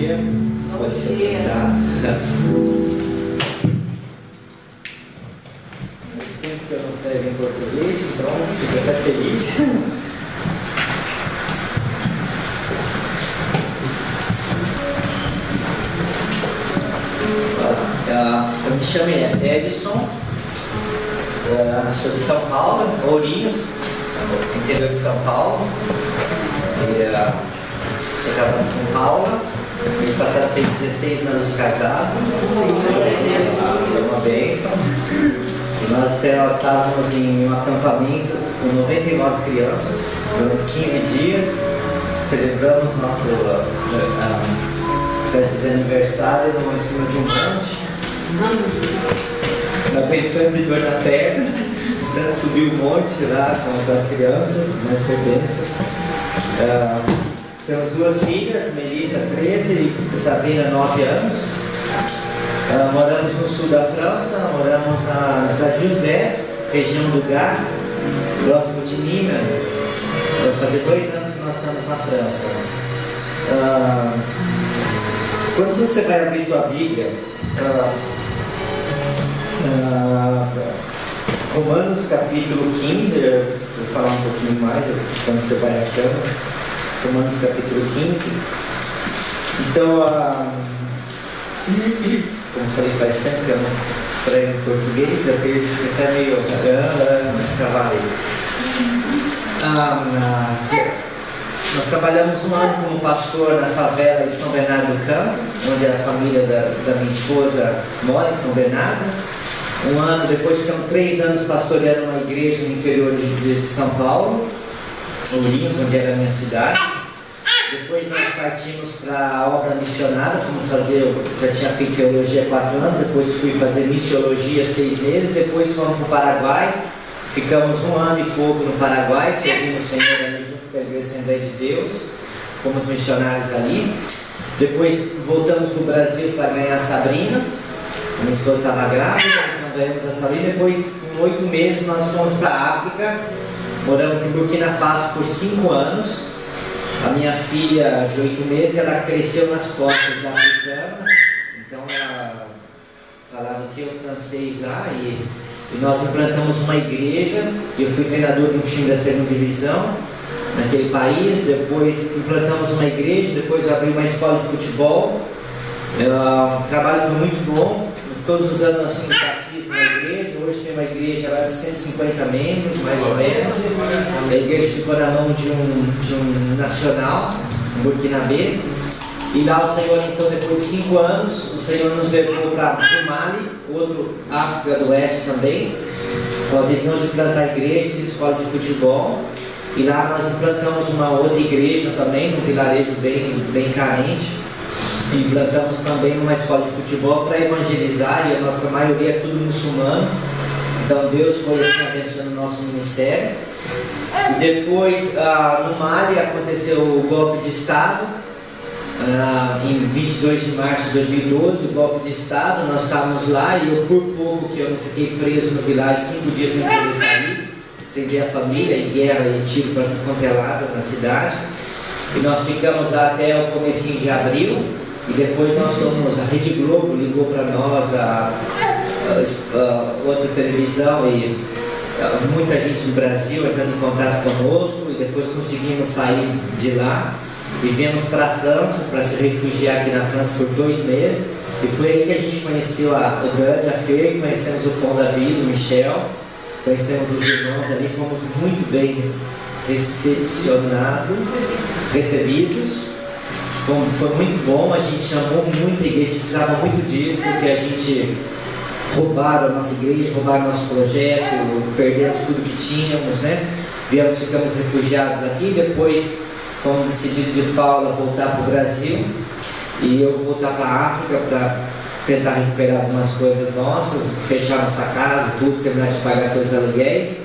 dia. Pode se sentar. Faz tempo que eu não pego em português, então fico até feliz. Eu me chamo Edson, sou de São Paulo, Ourinhos, interior de São Paulo. Sou casado com Paula. Mês passado fez 16 anos de casado. É uma bênção. E nós estávamos em um acampamento com 99 crianças durante 15 dias. Celebramos nossa festa de aniversário em cima de um monte. Aguentando de dor na perna. Subi o monte lá com as crianças, mas foi bênção. Temos duas filhas, Melissa, 13, e Sabrina, 9 anos. Moramos no sul da França, moramos na cidade de Uzès, região do Gard, próximo de Nîmes. Vai fazer 2 anos que nós estamos na França. Quando você vai abrir tua Bíblia, Romanos capítulo 15, eu vou falar um pouquinho mais quando você vai achando. Romanos capítulo 15. Então, como falei, faz tempo que eu não prego em português, eu tenho que ficar meio nós trabalhamos um ano como pastor na favela de São Bernardo do Campo, onde a família da minha esposa mora, em São Bernardo. Um ano depois, ficamos 3 anos pastoreando uma igreja no interior de São Paulo, Ourinhos, onde era a minha cidade. Depois nós partimos para a obra missionária, fomos fazer, eu já tinha feito teologia há 4 anos, depois fui fazer missiologia 6 meses, depois fomos para o Paraguai, ficamos 1 ano e pouco no Paraguai, servindo o Senhor ali junto com a Igreja Assembleia de Deus, fomos missionários ali. Depois voltamos para o Brasil para ganhar a Sabrina, a minha esposa estava grávida, então ganhamos a Sabrina. Depois, com 8 meses, nós fomos para a África, moramos em Burkina Faso por 5 anos. A minha filha de 8 meses, ela cresceu nas costas da africana, então ela falava o que o francês lá, e nós implantamos uma igreja. Eu fui treinador de um time da 2ª divisão naquele país. Depois implantamos uma igreja, depois abri uma escola de futebol. O trabalho foi muito bom. Todos os anos nós tínhamos batismo na igreja. Hoje tem uma igreja lá de 150 membros, mais ou menos. A igreja ficou na mão de um nacional, um burkinabê. E lá o Senhor, então, depois de 5 anos, o Senhor nos levou para o Mali, outro África do Oeste também, com a visão de plantar igreja e escola de futebol. E lá nós implantamos uma outra igreja também, num vilarejo bem carente. E implantamos também uma escola de futebol para evangelizar, e a nossa maioria é tudo muçulmano. Então Deus foi assim abençoando o nosso ministério. E depois, no Mali, aconteceu o golpe de Estado, em 22 de março de 2012, o golpe de Estado. Nós estávamos lá, e eu, por pouco que eu não fiquei preso no vilarejo 5 dias sem poder sair, sem ver a família, e guerra e tiro para quanto é lado na cidade. E nós ficamos lá até o comecinho de abril. E depois nós fomos, a Rede Globo ligou para nós, a outra televisão, e muita gente do Brasil entrando em contato conosco, e depois conseguimos sair de lá e viemos para a França, para se refugiar aqui na França por 2 meses. E foi aí que a gente conheceu o Dani, a Fer, conhecemos o Pão da Vida, o Michel, conhecemos os irmãos ali, fomos muito bem recebidos. Foi muito bom, a gente amou muito a igreja, a gente precisava muito disso, porque a gente roubaram a nossa igreja, roubaram nosso projeto, perdemos tudo que tínhamos, né? Ficamos refugiados aqui. Depois fomos decididos de Paula voltar para o Brasil, e eu voltar para a África para tentar recuperar algumas coisas nossas, fechar nossa casa, tudo, terminar de pagar todos os aluguéis.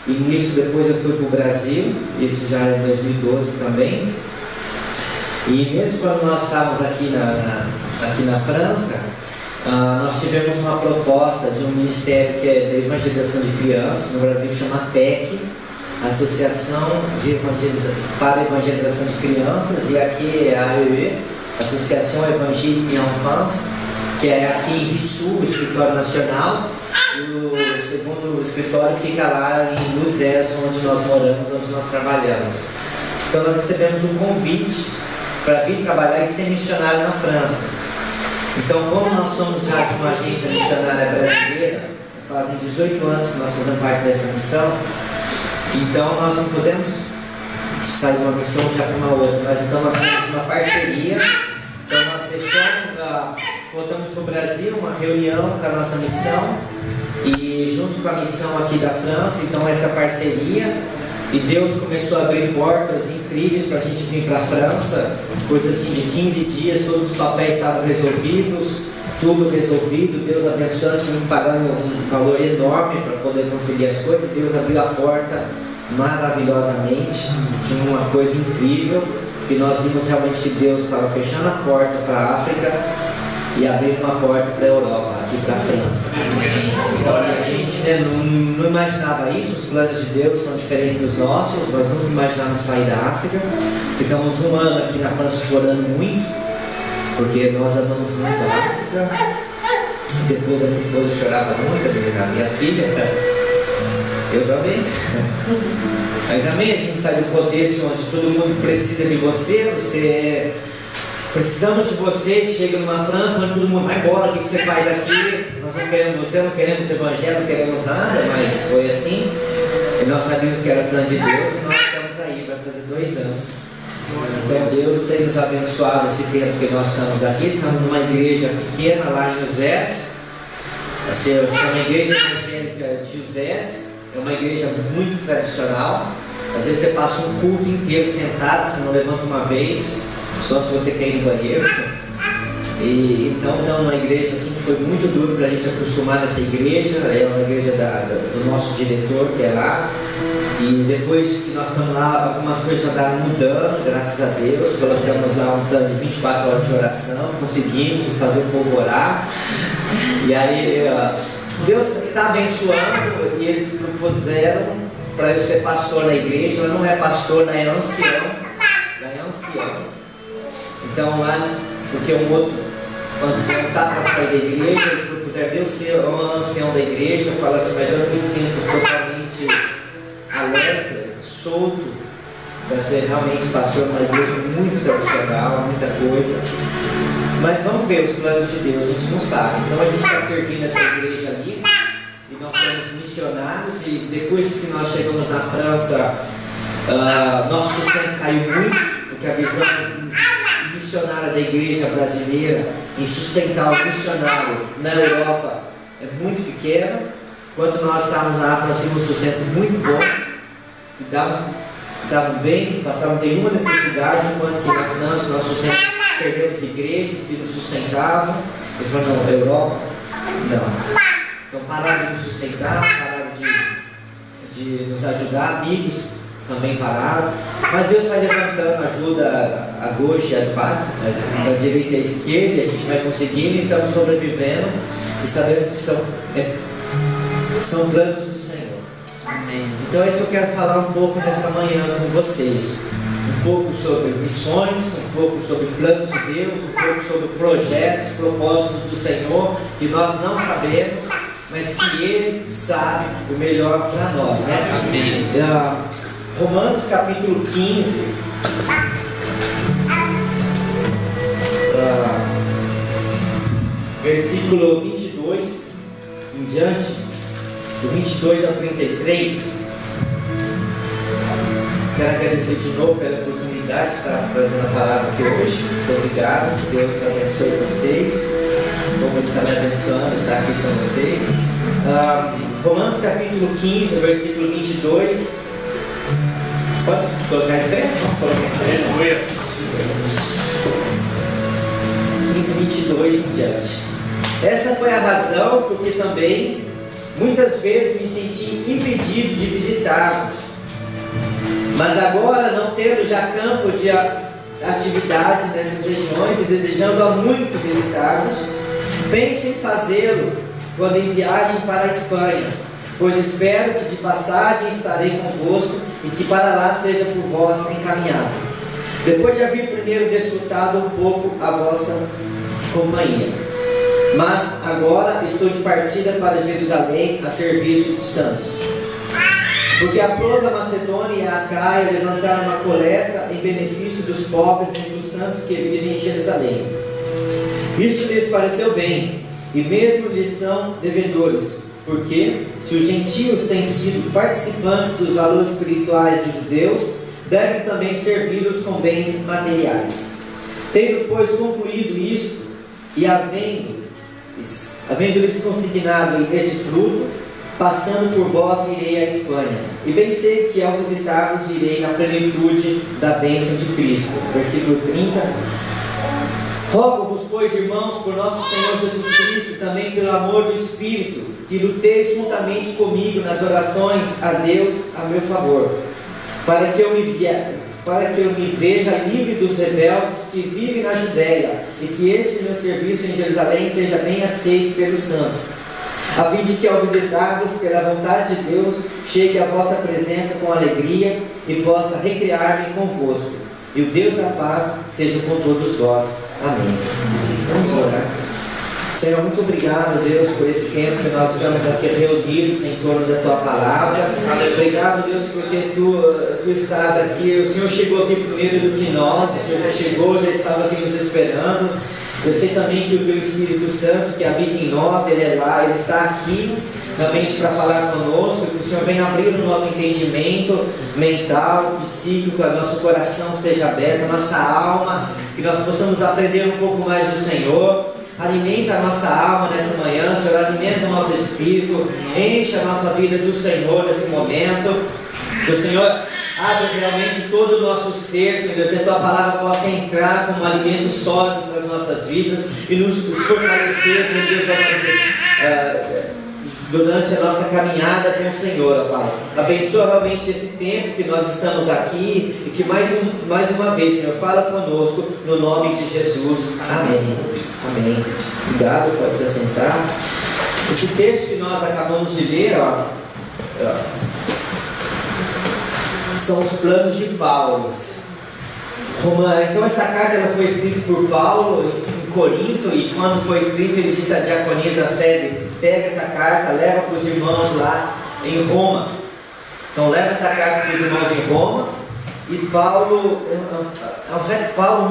E nisso depois eu fui para o Brasil, isso já em 2012 também. E mesmo quando nós estávamos aqui na França, nós tivemos uma proposta de um ministério que é de evangelização de crianças, no Brasil chama PEC, Associação para Evangelização de Crianças, e aqui é a AEE. Associação Evangélique et Enfance, que é aqui em Vissu, o escritório nacional. O segundo escritório fica lá em Luzés, onde nós moramos, onde nós trabalhamos. Então nós recebemos um convite para vir trabalhar e ser missionário na França. Então, como nós somos já de uma agência missionária brasileira, fazem 18 anos que nós fazemos parte dessa missão, então nós não podemos sair de uma missão já para uma outra, mas então nós temos uma parceria. Então nós voltamos para o Brasil, uma reunião com a nossa missão, e junto com a missão aqui da França, então essa parceria, e Deus começou a abrir portas incríveis para a gente vir para a França, coisa assim de 15 dias, todos os papéis estavam resolvidos, tudo resolvido, Deus abençoando, tivemos pagando um valor enorme para poder conseguir as coisas, Deus abriu a porta maravilhosamente, tinha uma coisa incrível, e nós vimos realmente que Deus estava fechando a porta para a África e abrindo uma porta para a Europa, aqui para a França. Então a gente não imaginava isso, os planos de Deus são diferentes dos nossos, nós nunca imaginávamos sair da África. Ficamos um ano aqui na França chorando muito, porque nós amamos muito a África. Depois a minha esposa chorava muito, a minha filha, eu também. Mas amém, a gente sai do contexto onde todo mundo precisa de você, precisamos de você, chega numa França onde todo mundo vai embora, o que você faz aqui? Nós não queremos você, não queremos o evangelho, não queremos nada, mas foi assim. E nós sabíamos que era o plano de Deus e nós estamos aí, vai fazer 2 anos. Então Deus tem nos abençoado esse tempo que nós estamos aqui. Estamos numa igreja pequena lá em Uzés, chama Igreja Evangélica de Uzés. É uma igreja muito tradicional. Às vezes você passa um culto inteiro sentado, você não levanta uma vez, só se você quer ir no banheiro. E então estamos numa igreja assim que foi muito duro para a gente acostumar nessa igreja. É uma igreja do nosso diretor que é lá. E depois que nós estamos lá, algumas coisas já andaram mudando, graças a Deus. Colocamos lá um plano de 24 horas de oração, conseguimos fazer o povo orar. E aí Deus está abençoando, e eles me propuseram para eu ser pastor na igreja. Ela não é pastor, ela é ancião. Então lá, porque um outro ancião está para sair da igreja, ele propuseram eu ser um ancião da igreja. Eu falo assim, mas eu não me sinto totalmente alegre, solto para ser realmente pastor numa igreja muito tradicional, muita coisa. Mas vamos ver os planos de Deus, a gente não sabe. Então a gente está servindo essa igreja ali, e nós somos missionários, e depois que nós chegamos na França, nosso sustento caiu muito, porque a visão missionária da igreja brasileira em sustentar o missionário na Europa é muito pequena. Enquanto nós estávamos na África, nós tínhamos um sustento muito bom, que davam bem, não passavam nenhuma necessidade, enquanto que na França nosso sustento, perdemos igrejas que nos sustentavam. Eles falaram, não, Europa, não. Então pararam de nos sustentar, pararam de nos ajudar, amigos também pararam. Mas Deus vai levantando, ajuda a gauche e a droite, a direita e a esquerda, e a gente vai conseguindo, e estamos sobrevivendo, e sabemos que são planos do Senhor. Amém. Então é isso que eu quero falar um pouco nessa manhã com vocês. Um pouco sobre missões, um pouco sobre planos de Deus, um pouco sobre projetos, propósitos do Senhor, que nós não sabemos, mas que Ele sabe o melhor para nós, né? Amém. Romanos capítulo 15, versículo 22 em diante, do 22 ao 33. Quero agradecer de novo pela oportunidade de estar trazendo a palavra aqui hoje. Muito obrigado, Deus abençoe vocês, como Ele está me abençoando estar aqui com vocês. Romanos capítulo 15, versículo 22. Pode colocar em pé? Vamos colocar em pé. 15, 22 em diante. Essa foi a razão porque também muitas vezes me senti impedido de visitá-los. Mas agora, não tendo já campo de atividade nessas regiões e desejando há muito visitá-los, penso em fazê-lo quando em viagem para a Espanha, pois espero que de passagem estarei convosco e que para lá seja por vós encaminhado. depois de haver primeiro desfrutado um pouco a vossa companhia. Mas agora estou de partida para Jerusalém a serviço dos santos. Porque aprove a Macedônia e a Acaia levantaram uma coleta em benefício dos pobres entre os santos que vivem em Jerusalém. Isso lhes pareceu bem, e mesmo lhes são devedores, porque se os gentios têm sido participantes dos valores espirituais dos judeus, devem também servi-los com bens materiais. Tendo, pois, concluído isto, e havendo-lhes consignado este fruto, passando por vós irei à Espanha, e bem sei que ao visitar-vos irei na plenitude da bênção de Cristo. Versículo 30. Rogo-vos, pois, irmãos, por nosso Senhor Jesus Cristo, e também pelo amor do Espírito, que luteis juntamente comigo nas orações a Deus a meu favor, para que eu me veja livre dos rebeldes que vivem na Judéia, e que este meu serviço em Jerusalém seja bem aceito pelos santos, a fim de que ao visitar-vos pela vontade de Deus, chegue à vossa presença com alegria e possa recriar-me convosco. E o Deus da paz seja com todos vós. Amém. Vamos orar. Senhor, muito obrigado, Deus, por esse tempo que nós estamos aqui reunidos em torno da Tua Palavra. Obrigado, Deus, porque Tu estás aqui. O Senhor chegou aqui primeiro do que nós. O Senhor já chegou, já estava aqui nos esperando. Eu sei também que o Teu Espírito Santo que habita em nós, Ele é lá, Ele está aqui também para falar conosco, que o Senhor venha abrir o nosso entendimento mental, psíquico, que o nosso coração esteja aberto, a nossa alma, que nós possamos aprender um pouco mais do Senhor. Alimenta a nossa alma nessa manhã, Senhor, alimenta o nosso espírito, enche a nossa vida do Senhor nesse momento. Que o Senhor abra realmente todo o nosso ser, Senhor Deus, e a Tua Palavra possa entrar como um alimento sólido nas nossas vidas e nos fortalecer, Senhor Deus, durante a nossa caminhada com o Senhor, Pai. Abençoa realmente esse tempo que nós estamos aqui e que mais uma vez, Senhor, fala conosco no nome de Jesus. Amém. Amém. Obrigado, pode se assentar. Esse texto que nós acabamos de ler, são os planos de Paulo. Então essa carta ela foi escrita por Paulo em Corinto, e quando foi escrita ele disse a diaconisa Febe: pega essa carta, leva para os irmãos lá em Roma. Então leva essa carta para os irmãos em Roma. E Paulo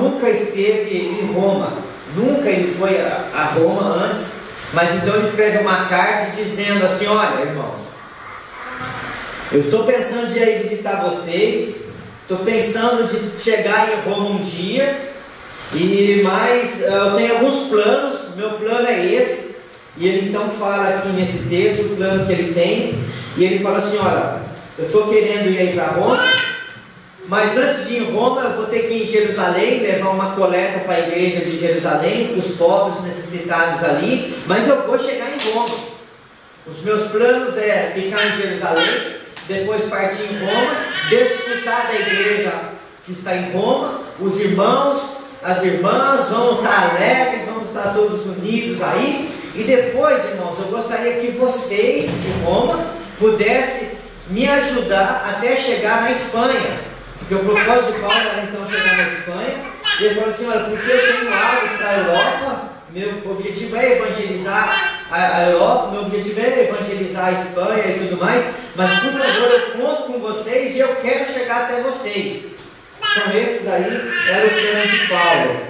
nunca esteve em Roma, nunca ele foi a Roma antes, mas então ele escreve uma carta dizendo assim: olha, irmãos, eu estou pensando de ir visitar vocês, estou pensando de chegar em Roma um dia, mas eu tenho alguns planos, meu plano é esse. E ele então fala aqui nesse texto o plano que ele tem, e ele fala assim: olha, eu estou querendo ir aí para Roma, mas antes de ir em Roma eu vou ter que ir em Jerusalém, levar uma coleta para a igreja de Jerusalém, para os pobres necessitados ali, mas eu vou chegar em Roma. Os meus planos é ficar em Jerusalém, depois partir em Roma, desfrutar da igreja que está em Roma, os irmãos, as irmãs, vamos estar alegres, vamos estar todos unidos aí, e depois, irmãos, eu gostaria que vocês de Roma pudessem me ajudar até chegar na Espanha, porque o propósito de Paulo era então chegar na Espanha, e ele falou assim: olha, porque eu tenho algo para a Europa, meu objetivo é evangelizar a Europa, meu objetivo é evangelizar a Espanha e tudo mais, mas por favor, eu conto com vocês e eu quero chegar até vocês. Então esse daí era o plano de Paulo.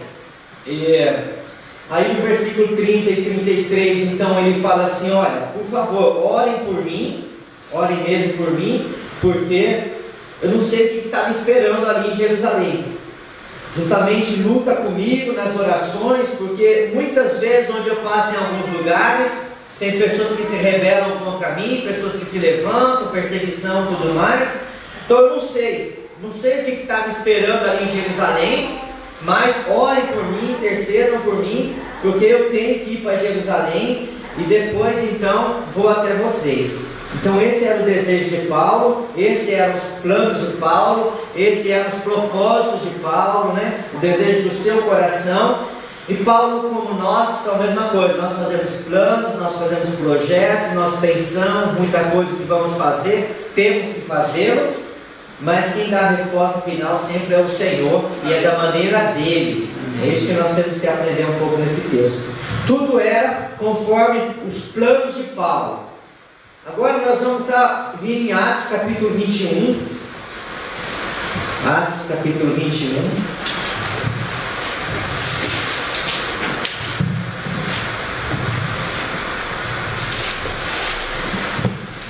Aí no versículo 30 e 33, então ele fala assim: olha, por favor, orem por mim, orem mesmo por mim, porque eu não sei o que está me esperando ali em Jerusalém. Juntamente luta comigo nas orações, porque muitas vezes onde eu passo em alguns lugares, tem pessoas que se rebelam contra mim, pessoas que se levantam, perseguição e tudo mais. Então eu não sei o que está me esperando ali em Jerusalém, mas orem por mim, intercedam por mim, porque eu tenho que ir para Jerusalém e depois então vou até vocês. Então esse era o desejo de Paulo, esses eram os planos de Paulo, esses eram os propósitos de Paulo, né? O desejo do seu coração. E Paulo, como nós, são a mesma coisa. Nós fazemos planos, nós fazemos projetos, nós pensamos muita coisa que vamos fazer, temos que fazê-lo, mas quem dá a resposta final sempre é o Senhor, e é da maneira dele. É isso que nós temos que aprender um pouco nesse texto. Tudo era conforme os planos de Paulo. Agora nós vamos estar vindo em Atos capítulo 21. Atos capítulo 21.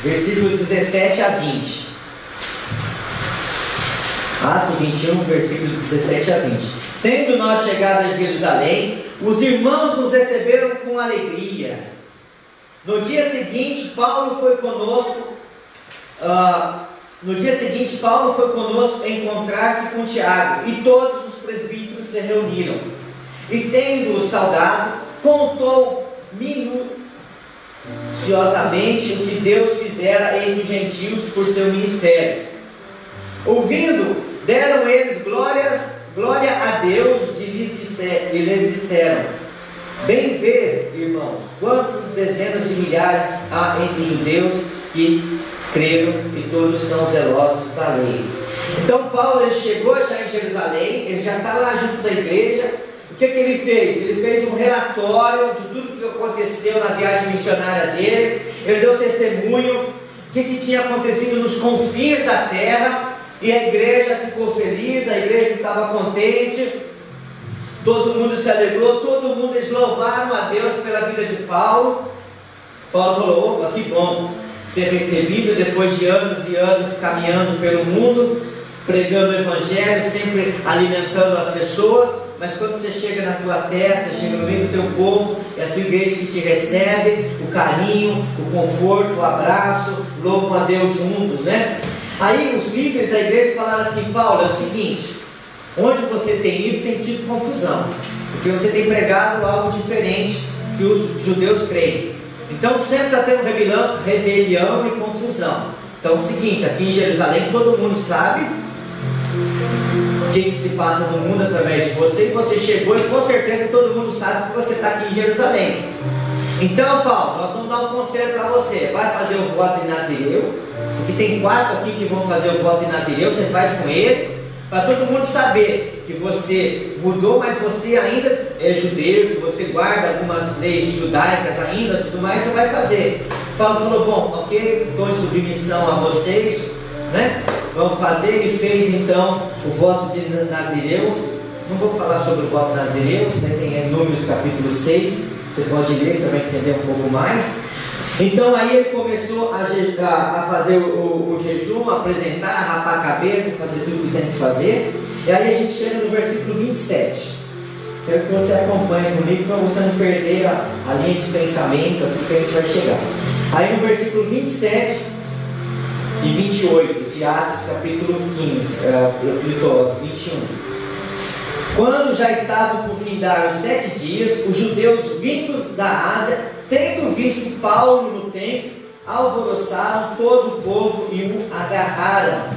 Versículo 17 a 20. Atos 21, versículo 17 a 20. Tendo nós chegado a Jerusalém, os irmãos nos receberam com alegria. No dia seguinte, Paulo foi conosco encontrar-se com Tiago, e todos os presbíteros se reuniram. E tendo-o saudado, contou minuciosamente o que Deus fizera entre os gentios por seu ministério. Ouvindo, deram eles glória a Deus, e lhes disseram: bem vês, irmãos, quantas dezenas de milhares há entre os judeus que creram, e todos são zelosos da lei. Então Paulo, ele chegou já em Jerusalém, ele já está lá junto da igreja. O que ele fez? Ele fez um relatório de tudo que aconteceu na viagem missionária dele. Ele deu testemunho o que tinha acontecido nos confins da terra, e a igreja ficou feliz, a igreja estava contente, todo mundo se alegrou, todo mundo, eles louvaram a Deus pela vida de Paulo. Paulo falou: opa, que bom ser recebido depois de anos e anos caminhando pelo mundo, pregando o evangelho, sempre alimentando as pessoas. Mas quando você chega na tua terra, você chega no meio do teu povo, é a tua igreja que te recebe, o carinho, o conforto, o abraço, louvam a Deus juntos, né? Aí os líderes da igreja falaram assim: Paulo, é o seguinte, onde você tem ido tem tido confusão, porque você tem pregado algo diferente que os judeus creem. Então sempre está tendo rebelião e confusão. Então é o seguinte, aqui em Jerusalém todo mundo sabe o que se passa no mundo através de você, e você chegou, e com certeza todo mundo sabe que você está aqui em Jerusalém. Então, Paulo, nós vamos dar um conselho para você: vai fazer o voto de Nazireu, porque tem 4 aqui que vão fazer o voto de Nazireu, você faz com ele, para todo mundo saber que você mudou, mas você ainda é judeu, que você guarda algumas leis judaicas ainda, tudo mais, você vai fazer. Paulo falou: bom, ok, estou em submissão a vocês, né? Vamos fazer. Ele fez então o voto de Nazireus. Não vou falar sobre o voto de Nazireus, né? Tem em Números capítulo 6, você pode ler, você vai entender um pouco mais. Então aí ele começou a fazer o jejum, apresentar, rapar a cabeça, fazer tudo que tem que fazer. E aí a gente chega no versículo 27. Quero que você acompanhe comigo para você não perder a linha de pensamento, aqui que a gente vai chegar. Aí no versículo 27 e 28 de Atos capítulo 21. Quando já estavam por findar os 7 dias, os judeus vindos da Ásia, tendo visto Paulo no templo, alvoroçaram todo o povo e o agarraram,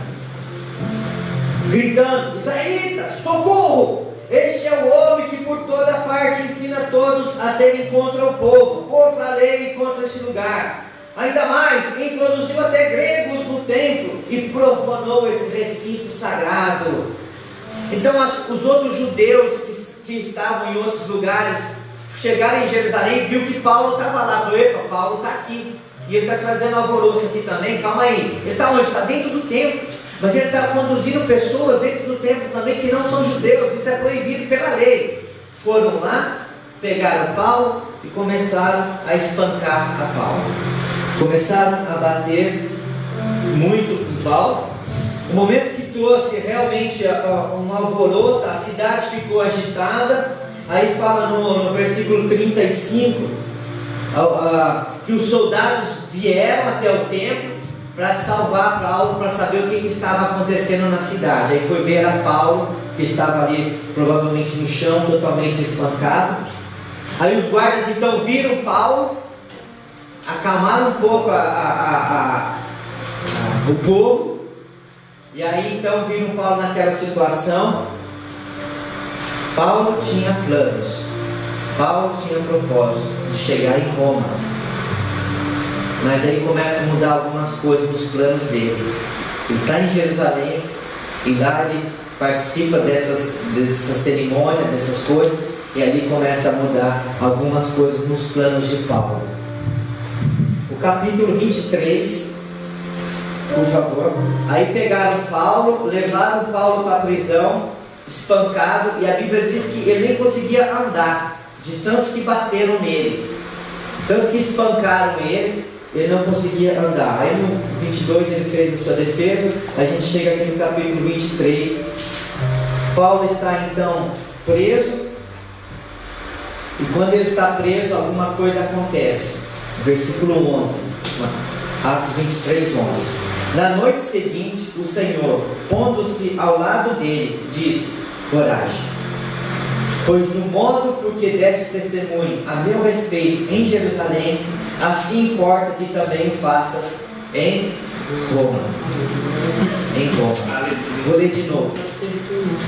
gritando: israelitas, socorro! Este é o homem que por toda parte ensina todos a serem contra o povo, contra a lei e contra este lugar. Ainda mais, introduziu até gregos no templo e profanou esse recinto sagrado. Então os outros judeus que estavam em outros lugares chegaram em Jerusalém, viu que Paulo estava lá. Falou: epa, Paulo está aqui, e ele está trazendo alvoroço aqui também. Calma aí, ele está onde? Está dentro do templo, mas ele está conduzindo pessoas dentro do templo também que não são judeus. Isso é proibido pela lei. Foram lá, pegaram Paulo e começaram a espancar a Paulo. Começaram a bater muito em Paulo. O momento que trouxe realmente um alvoroço, a cidade ficou agitada. Aí fala no versículo 35 que os soldados vieram até o templo para salvar Paulo, para saber o que estava acontecendo na cidade. Aí foi ver a Paulo, que estava ali provavelmente no chão, totalmente espancado. Aí os guardas então viram Paulo, acalmaram um pouco o povo, e aí então viram Paulo naquela situação. Paulo tinha planos, Paulo tinha propósito de chegar em Roma, mas aí começa a mudar algumas coisas nos planos dele. Ele está em Jerusalém, E lá ele participa dessa cerimônia, dessas coisas, e ali começa a mudar algumas coisas nos planos de Paulo. O capítulo 23, por favor. Aí pegaram Paulo, levaram Paulo para a prisão, espancado, e a Bíblia diz que ele nem conseguia andar, de tanto que bateram nele, tanto que espancaram ele não conseguia andar. Aí no 22 ele fez a sua defesa. A gente chega aqui no capítulo 23. Paulo está então preso, e quando ele está preso, alguma coisa acontece. Versículo 11, Atos 23, 11. Na noite seguinte, o Senhor, pondo-se ao lado dele, disse: coragem, pois do modo por que deste testemunho a meu respeito em Jerusalém, assim importa que também o faças em Roma. Em Roma. Vou ler de novo.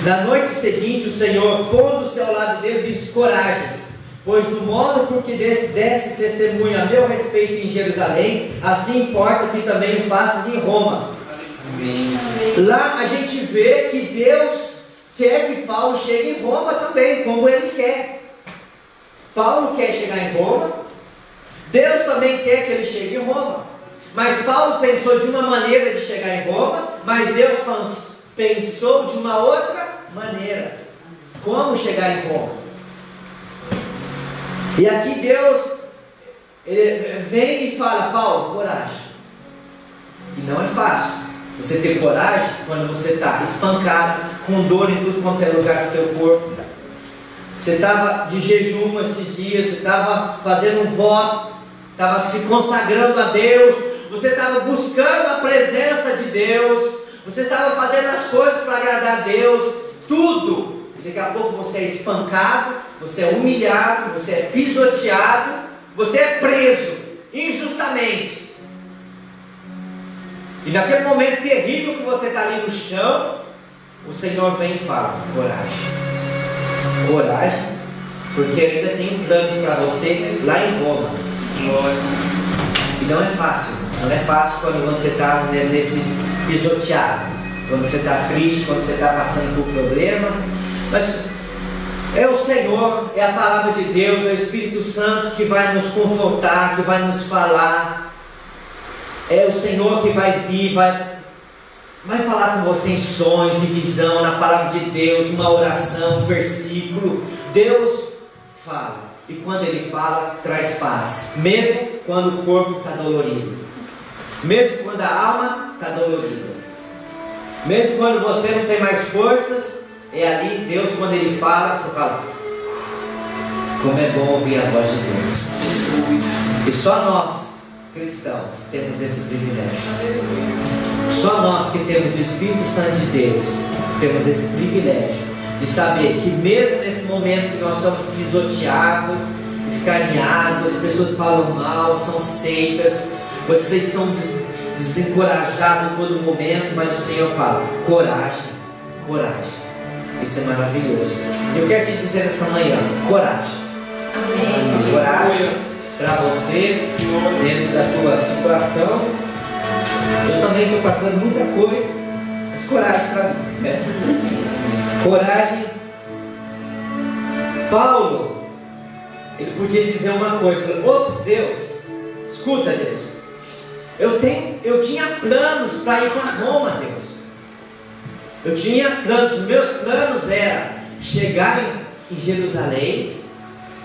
Na noite seguinte, o Senhor, pondo-se ao lado dele, disse: coragem, pois do modo por que deste testemunho a meu respeito em Jerusalém, assim importa que também o faças em Roma. Amém. Lá a gente vê que Deus quer que Paulo chegue em Roma também, como ele quer. Paulo quer chegar em Roma, Deus também quer que ele chegue em Roma. Mas Paulo pensou de uma maneira de chegar em Roma, mas Deus pensou de uma outra maneira. Como chegar em Roma? E aqui Deus vem e fala: Paulo, coragem. E não é fácil você ter coragem quando você está espancado, com dor em tudo quanto é lugar do teu corpo. Você estava de jejum esses dias, você estava fazendo um voto, estava se consagrando a Deus, você estava buscando a presença de Deus, você estava fazendo as coisas para agradar a Deus, tudo. E daqui a pouco você é espancado, você é humilhado, você é pisoteado, você é preso injustamente. E naquele momento terrível que você está ali no chão, o Senhor vem e fala: coragem, coragem, porque ainda tem planos para você lá em Roma. E não é fácil, não é fácil quando você está nesse pisoteado, quando você está triste, quando você está passando por problemas. Mas é o Senhor, é a palavra de Deus, é o Espírito Santo que vai nos confortar, que vai nos falar. É o Senhor que vai vir, vai falar com você em sonhos, em visão, na palavra de Deus, uma oração, um versículo. Deus fala, e quando Ele fala, traz paz, mesmo quando o corpo está dolorido, mesmo quando a alma está dolorida, mesmo quando você não tem mais forças. É ali Deus, quando Ele fala, você fala: como é bom ouvir a voz de Deus. E só nós, cristãos, temos esse privilégio. Só nós que temos o Espírito Santo de Deus temos esse privilégio de saber que mesmo nesse momento que nós somos pisoteados, escarneados, as pessoas falam mal, são seitas, vocês são desencorajados em todo momento, mas o Senhor fala: coragem, coragem. Isso é maravilhoso. Eu quero te dizer nessa manhã: coragem. Amém. Coragem para você, dentro da tua situação. Eu também estou passando muita coisa, mas coragem para mim, né? Coragem. Paulo, ele podia dizer uma coisa: ops, Deus, escuta, Deus, eu tinha planos para ir para Roma, Deus. Eu tinha planos, os meus planos eram chegar em Jerusalém,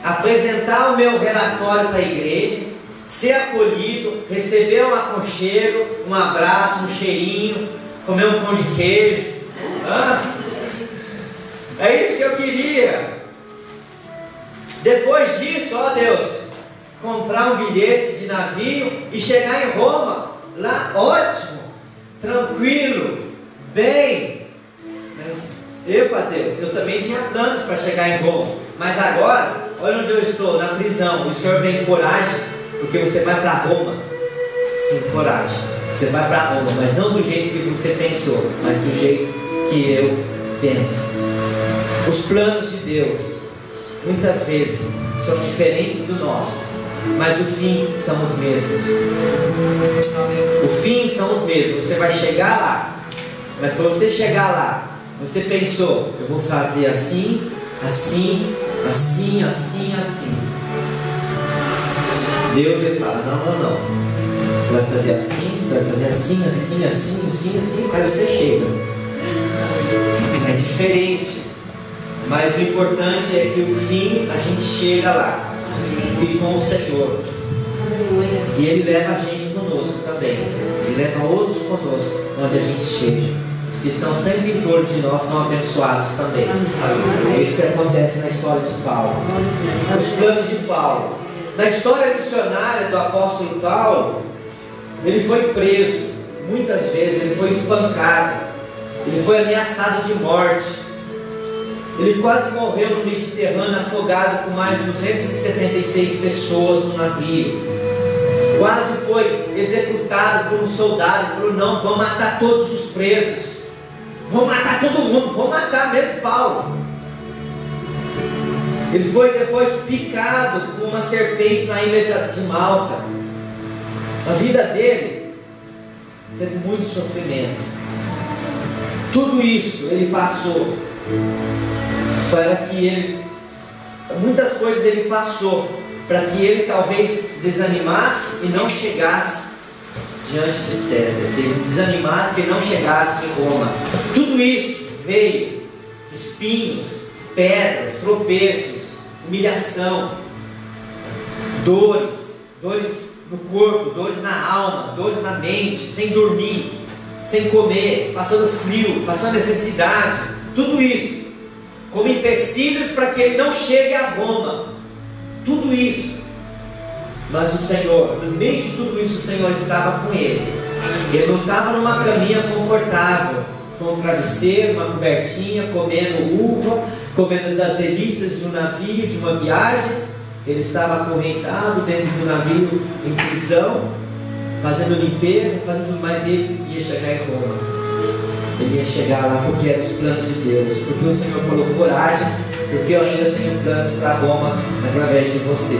apresentar o meu relatório para a igreja, ser acolhido, receber um aconchego, um abraço, um cheirinho, comer um pão de queijo. É isso que eu queria. Depois disso, ó Deus, comprar um bilhete de navio e chegar em Roma, lá ótimo, tranquilo, bem. Mas, epa Deus, eu também tinha planos para chegar em Roma. Mas agora, olha onde eu estou, na prisão. O Senhor vem em coragem, porque você vai para Roma. Sim, coragem. Você vai para Roma, mas não do jeito que você pensou, mas do jeito que eu penso. Os planos de Deus, muitas vezes, são diferentes do nosso, mas o fim são os mesmos. O fim são os mesmos. Você vai chegar lá. Mas para você chegar lá, você pensou, eu vou fazer assim, assim, assim, assim, assim. Deus ele fala, não. Você vai fazer assim, você vai fazer assim, assim, assim, assim, assim, aí você chega. É diferente. Mas o importante é que o fim a gente chega lá. E com o Senhor. E Ele leva a gente conosco também. Ele leva outros conosco, onde a gente chega. Os que estão sempre em torno de nós são abençoados também. É isso que acontece na história de Paulo. Os planos de Paulo. Na história missionária do apóstolo Paulo, ele foi preso. Muitas vezes ele foi espancado. Ele foi ameaçado de morte. Ele quase morreu no Mediterrâneo, afogado com mais de 276 pessoas no navio. Quase foi executado por um soldado. Ele falou, não, vão matar todos os presos. Vão matar todo mundo, vão matar mesmo Paulo. Ele foi depois picado por uma serpente na ilha de Malta. A vida dele teve muito sofrimento. Tudo isso ele passou para que ele, muitas coisas ele passou para que ele talvez desanimasse e não chegasse diante de César, que ele desanimasse, que ele não chegasse em Roma. Tudo isso veio, espinhos, pedras, tropeços, humilhação, dores no corpo, dores na alma, dores na mente, sem dormir, sem comer, passando frio, passando necessidade, tudo isso como empecilhos para que ele não chegue a Roma. Tudo isso. Mas o Senhor, no meio de tudo isso, o Senhor estava com ele. Ele não estava numa caminha confortável, com um travesseiro, uma cobertinha, comendo uva, comendo das delícias de um navio, de uma viagem. Ele estava acorrentado dentro do navio, em prisão, fazendo limpeza, fazendo tudo mais. Ele ia chegar em Roma. Ele ia chegar lá porque eram os planos de Deus. Porque o Senhor falou, coragem, porque eu ainda tenho planos para Roma através de você.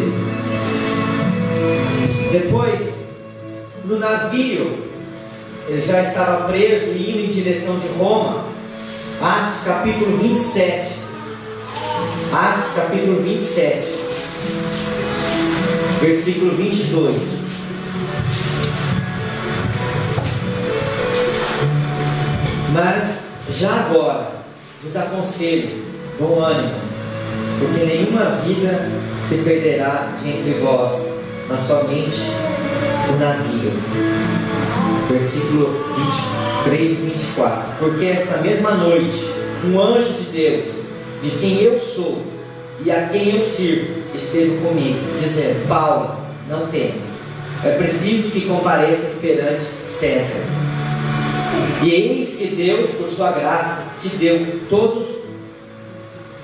Depois, no navio, ele já estava preso e indo em direção de Roma. Atos capítulo 27. Atos capítulo 27, versículo 22. Mas já agora vos aconselho, bom ânimo, porque nenhuma vida se perderá de entre vós, mas somente o navio. Versículo 23 e 24. Porque esta mesma noite um anjo de Deus, de quem eu sou e a quem eu sirvo, esteve comigo, dizendo, Paulo, não temas, é preciso que compareças perante César. E eis que Deus, por sua graça, te deu todos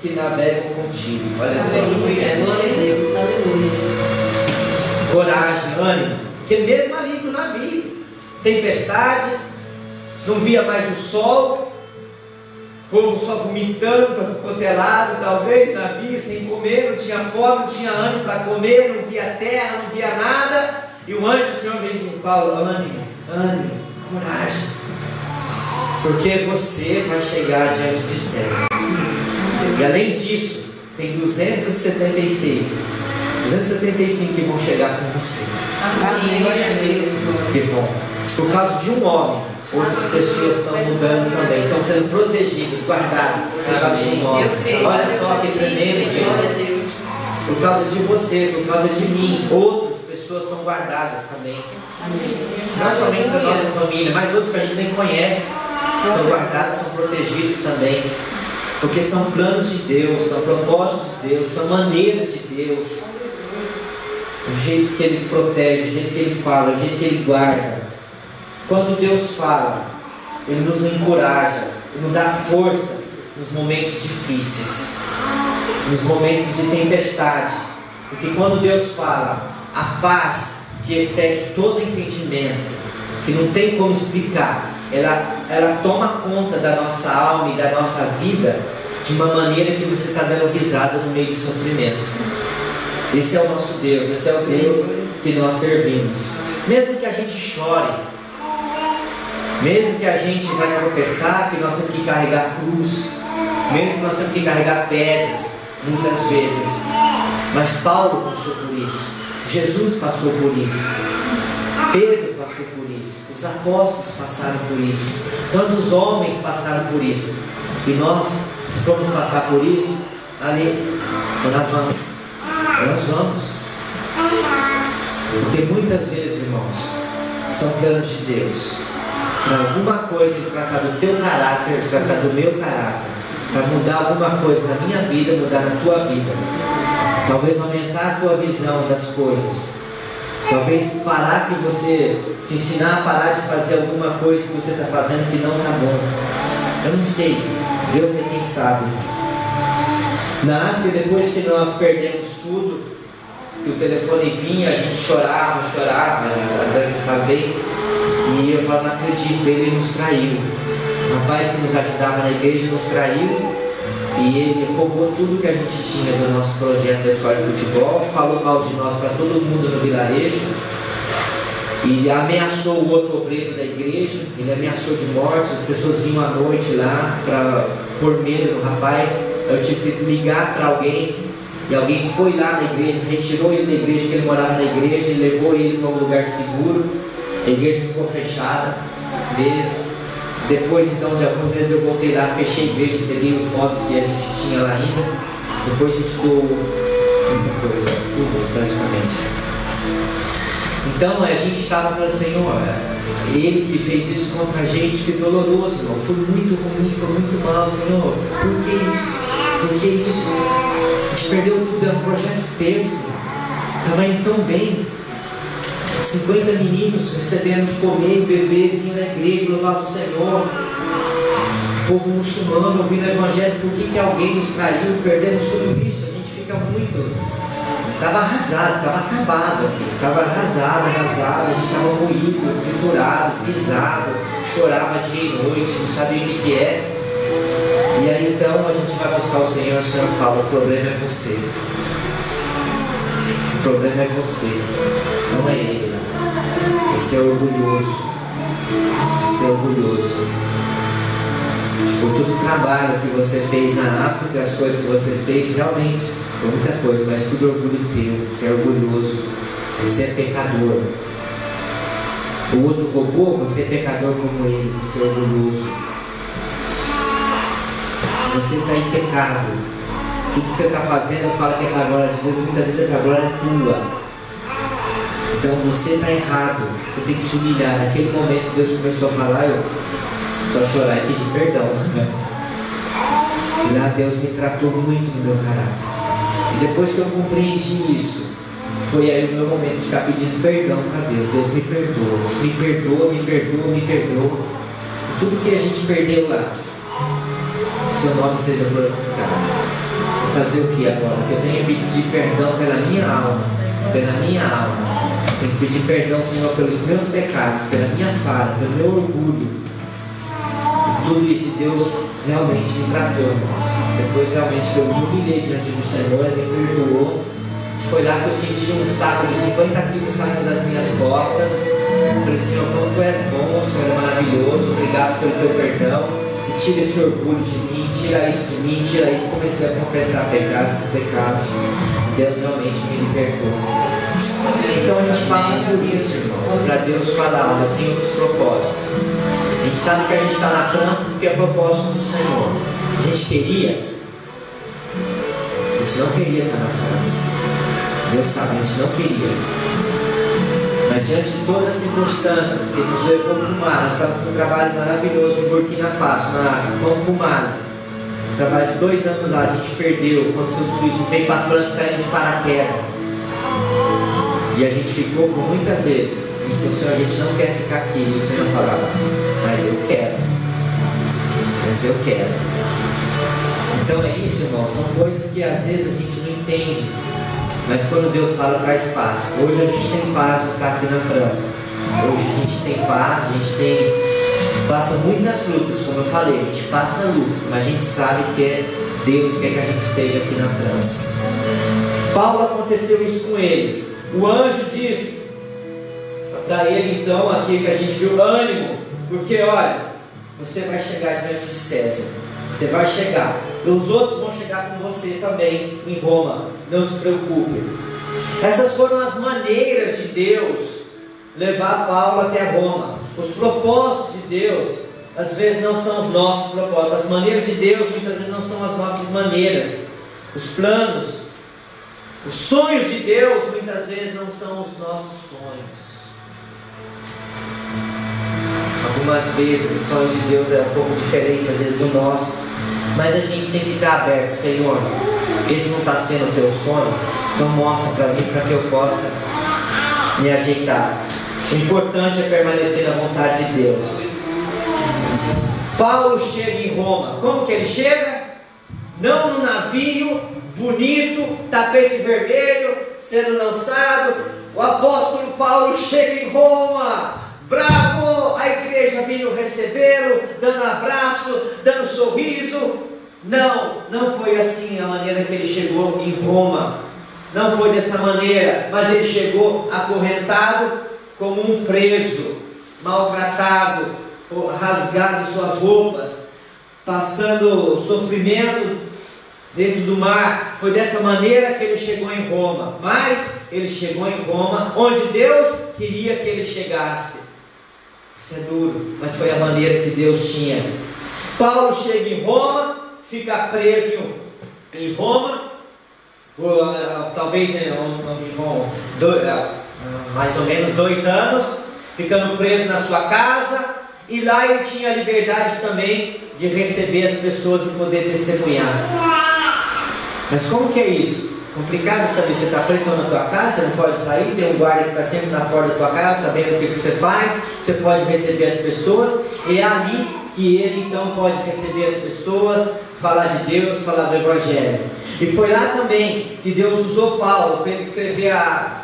que navegam contigo. Olha só. Glória a Deus, aleluia. Coragem, ânimo. Porque mesmo ali no navio, tempestade, não via mais o sol, o povo só vomitando para quanto é lado, talvez, navio, sem comer, não tinha fome, não tinha ânimo para comer, não via terra, não via nada. E o anjo do Senhor vem dizer, Paulo, ânimo, coragem. Porque você vai chegar diante de César. E além disso, tem 275 que vão chegar com você. Amém. Que vão. Por causa de um homem, outras pessoas estão mudando também. Estão sendo protegidas, guardadas por causa de um homem. Olha só que tremendo, Deus. Por causa de você, por causa de mim, outras pessoas são guardadas também. Não somente da nossa família, mas outros que a gente nem conhece. São guardados, são protegidos também, porque são planos de Deus, são propósitos de Deus, são maneiras de Deus, o jeito que Ele protege, o jeito que Ele fala, o jeito que Ele guarda. Quando Deus fala, Ele nos encoraja, Ele nos dá força nos momentos difíceis, nos momentos de tempestade, porque quando Deus fala, a paz que excede todo entendimento, que não tem como explicar, ela toma conta da nossa alma e da nossa vida de uma maneira que você está dando risada no meio de sofrimento. Esse é o nosso Deus, esse é o Deus que nós servimos. Mesmo que a gente chore, Mesmo que a gente vai tropeçar, que nós temos que carregar cruz, mesmo que nós temos que carregar pedras, muitas vezes. Mas Paulo passou por isso, Jesus passou por isso, Pedro passou por isso, os apóstolos passaram por isso, tantos homens passaram por isso. E nós, se formos passar por isso, ali, quando avança, nós vamos. Porque muitas vezes, irmãos, são planos de Deus para alguma coisa, tratar do teu caráter, tratar do meu caráter, para mudar alguma coisa na minha vida, mudar na tua vida. Talvez aumentar a tua visão das coisas. Talvez parar que você, te ensinar a parar de fazer alguma coisa que você está fazendo que não está bom. Eu não sei, Deus é quem sabe. Na África, depois que nós perdemos tudo, que o telefone vinha, a gente chorava, a Dani sabe, e eu falo, não acredito, ele nos traiu. O rapaz que nos ajudava na igreja nos traiu, e ele roubou tudo que a gente tinha do nosso projeto da escola de futebol, falou mal de nós para todo mundo no vilarejo, e ameaçou o outro obreiro da igreja, ele ameaçou de morte, as pessoas vinham à noite lá para pôr medo no rapaz. Eu tive que ligar para alguém, e alguém foi lá na igreja, retirou ele da igreja, que ele morava na igreja, e levou ele para um lugar seguro. A igreja ficou fechada meses. Depois então de alguns meses eu voltei lá, fechei a igreja, peguei os móveis que a gente tinha lá ainda. Depois a gente doou muita coisa, tudo praticamente. Então a gente estava falando, Senhor, Ele que fez isso contra a gente, que doloroso, irmão. Foi muito ruim, foi muito mal, Senhor. Por que isso? Por que isso? A gente perdeu tudo, é um projeto teu, Senhor. Estava indo tão bem. 50 meninos recebendo de comer e beber, vinham na igreja, louvavam o Senhor. O povo muçulmano ouvindo o Evangelho. Por que alguém nos traiu? Perdemos tudo isso. A gente fica muito... Estava arrasado, estava acabado aqui. Estava arrasado. A gente estava moído, triturado, pisado. Chorava dia e noite, não sabia o que é. E aí então a gente vai buscar o Senhor. O Senhor fala, o problema é você. O problema é você, não é Ele. Você é orgulhoso. Você é orgulhoso. Por todo o trabalho que você fez na África, as coisas que você fez, realmente foi muita coisa, mas tudo orgulho teu. Você é orgulhoso. Você é pecador. O outro roubou, você é pecador como ele. Você é orgulhoso. Você está em pecado. Tudo que você está fazendo fala que é para a glória de Deus, muitas vezes é para a glória tua. Então você está errado. Você tem que se humilhar. Naquele momento Deus começou a falar, eu só chorar e pedir perdão. E lá Deus me tratou muito no meu caráter. E depois que eu compreendi isso, foi aí o meu momento de ficar pedindo perdão para Deus. Deus me perdoa, me perdoa, me perdoa, me perdoa. E tudo que a gente perdeu lá, seu nome seja glorificado. Vou fazer o que agora? Que eu tenho que pedir perdão pela minha alma. Pela minha alma. Tenho que pedir perdão, Senhor, pelos meus pecados, pela minha falha, pelo meu orgulho. E tudo isso Deus realmente me tratou, irmãos. Depois realmente que eu me humilhei diante do Senhor, Ele me perdoou. Foi lá que eu senti um saco de 50 quilos saindo das minhas costas. Eu falei, Senhor, como Tu és bom, o Senhor é maravilhoso, obrigado pelo Teu perdão. E tira esse orgulho de mim, tira isso de mim, tira isso. Comecei a confessar pecados. Deus realmente me libertou. Então a gente passa por isso, irmãos, para Deus falar, olha, eu tenho outros propósitos. A gente sabe que a gente está na França porque é propósito do Senhor. A gente queria? A gente não queria estar na França. Deus sabe, a gente não queria. Mas diante de toda a circunstância, que nos levou para o mar, nós estávamos com um trabalho maravilhoso em Burkina Faso, na África, fomos para o mar. Um trabalho de 2 anos lá, a gente perdeu, aconteceu tudo isso, veio para a França caindo de paraquedas. E a gente ficou por muitas vezes. A gente falou, Senhor, a gente não quer ficar aqui. E o Senhor falava, mas eu quero. Mas eu quero. Então é isso, irmão. São coisas que às vezes a gente não entende. Mas quando Deus fala, traz paz. Hoje a gente tem paz de estar aqui na França. Hoje a gente tem paz, a gente passa muitas lutas, como eu falei. A gente passa lutas, mas a gente sabe que Deus quer que a gente esteja aqui na França. Paulo, aconteceu isso com ele. O anjo disse para ele então, aqui que a gente viu, ânimo, Porque olha, você vai chegar diante de César. Você vai chegar. E os outros vão chegar com você também em Roma. Não se preocupe. Essas foram as maneiras de Deus levar Paulo até Roma. Os propósitos de Deus, às vezes, não são os nossos propósitos. As maneiras de Deus, muitas vezes, não são as nossas maneiras. Os planos, os sonhos de Deus, muitas vezes, não são os nossos sonhos. Algumas vezes, os sonhos de Deus é um pouco diferente, às vezes, do nosso. Mas a gente tem que estar aberto. Senhor, esse não está sendo o teu sonho, então mostra para mim, para que eu possa me ajeitar. O importante é permanecer na vontade de Deus. Paulo chega em Roma. Como que ele chega? Não no navio bonito, tapete vermelho, sendo lançado. O apóstolo Paulo chega em Roma, bravo, a igreja vindo recebê-lo, dando abraço, dando sorriso. Não foi assim a maneira que ele chegou em Roma. Não foi dessa maneira, mas ele chegou acorrentado como um preso, maltratado, rasgado suas roupas, passando sofrimento dentro do mar. Foi dessa maneira que ele chegou em Roma. Mas ele chegou em Roma onde Deus queria que ele chegasse. Isso é duro, mas foi a maneira que Deus tinha. Paulo chega em Roma, fica preso em Roma por talvez mais ou menos 2 anos, ficando preso na sua casa. E lá ele tinha a liberdade também de receber as pessoas e poder testemunhar. Mas como que é isso? Complicado saber, você está preso na tua casa, você não pode sair, tem um guarda que está sempre na porta da tua casa, sabendo o que você faz, você pode receber as pessoas, e é ali que ele então pode receber as pessoas, falar de Deus, falar do Evangelho. E foi lá também que Deus usou Paulo para ele escrever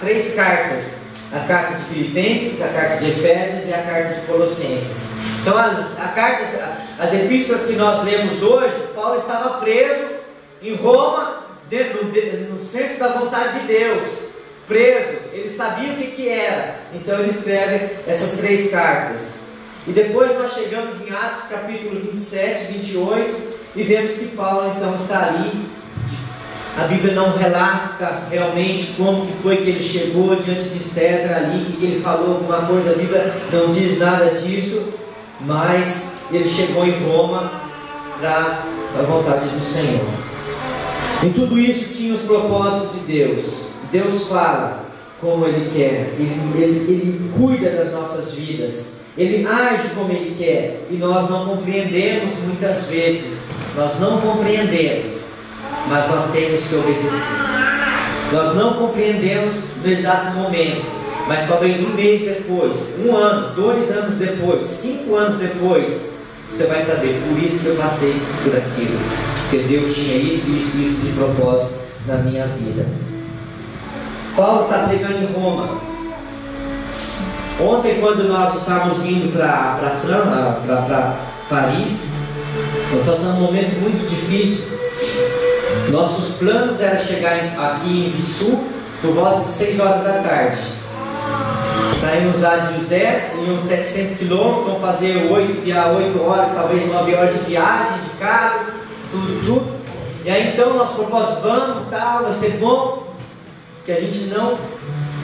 3 cartas: a carta de Filipenses, a carta de Efésios e a carta de Colossenses. Então as epístolas que nós lemos hoje, Paulo estava preso em Roma, no centro da vontade de Deus, preso. Ele sabia o que era, então ele escreve essas 3 cartas. E depois nós chegamos em Atos capítulo 27, 28 e vemos que Paulo então está ali. A Bíblia não relata realmente como que foi que ele chegou diante de César ali, que ele falou alguma coisa. A Bíblia não diz nada disso, mas ele chegou em Roma para a vontade do Senhor. Em tudo isso tinha os propósitos de Deus. Deus fala como Ele quer, Ele cuida das nossas vidas, Ele age como Ele quer, e nós não compreendemos muitas vezes. Nós não compreendemos, mas nós temos que obedecer. Nós não compreendemos no exato momento, mas talvez 1 mês depois, 1 ano, 2 anos depois, 5 anos depois, você vai saber: por isso que eu passei por aquilo, porque Deus tinha isso de propósito na minha vida. Paulo está pregando em Roma. Ontem, quando nós estávamos vindo para Paris, nós passamos um momento muito difícil. Nossos planos eram chegar aqui em Vissu por volta de 6 horas da tarde. Saímos lá de José, iam 700 quilômetros, vamos fazer 8 horas, talvez 9 horas de viagem, de carro, tudo. E aí então nosso propósito, vamos, tal, vai ser bom, que a gente não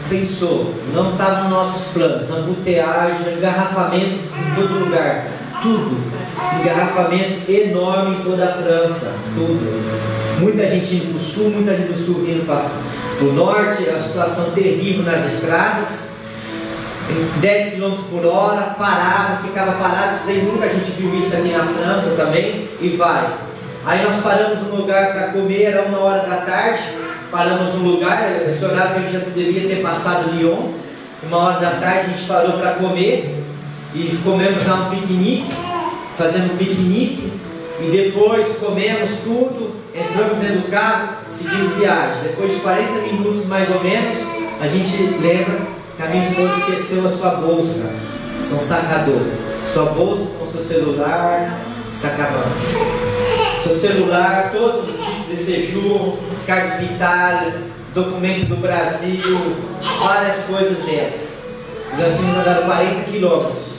pensou, não estava nos nossos planos. Embuteiagem, engarrafamento em todo lugar, tudo. Engarrafamento enorme em toda a França, tudo. Muita gente indo para o sul, muita gente do sul vindo para o norte, a situação terrível nas estradas. 10 km por hora, ficava parado. Isso aí nunca a gente viu isso aqui na França também. E vai. Aí nós paramos num lugar para comer, era 1 hora da tarde. Paramos num lugar, esse horário que a gente já devia ter passado Lyon. 1 hora da tarde a gente parou para comer. E comemos lá um piquenique, fazendo um piquenique. E depois comemos tudo, entramos dentro do carro, seguimos viagem. Depois de 40 minutos mais ou menos, a gente lembra que a minha esposa esqueceu a sua bolsa, seu sacador, sua bolsa com seu celular, sacador, seu celular, todos os tipos de séjour, carta vital, documento do Brasil, várias coisas dentro. Já tínhamos andado 40 quilômetros.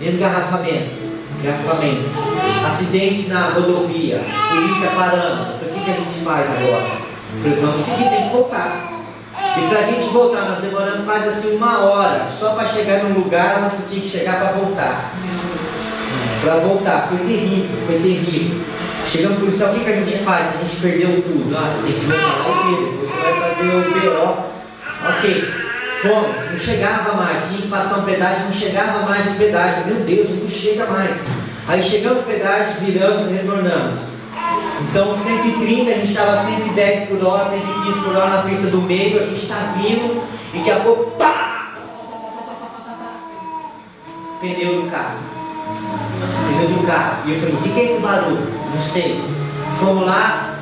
engarrafamento. Acidente na rodovia, polícia parando. Eu falei, o que a gente faz agora? Eu falei, vamos seguir, tem que voltar. E para a gente voltar, nós demoramos quase assim 1 hora, só para chegar num lugar onde você tinha que chegar para voltar. Foi terrível. Chegamos no policial, o que a gente faz? A gente perdeu tudo. Nossa, tem que voltar lá e ver, depois você vai fazer o BO. Ok, fomos, não chegava mais, tinha que passar um pedágio, não chegava mais no pedágio. Meu Deus, não chega mais. Aí chegamos no pedágio, viramos e retornamos. Então 130, a gente estava 110 por hora, 115 por hora na pista do meio, a gente está vindo e daqui a pouco, pá! Pneu do carro. E eu falei, o que é esse barulho? Não sei. Fomos lá,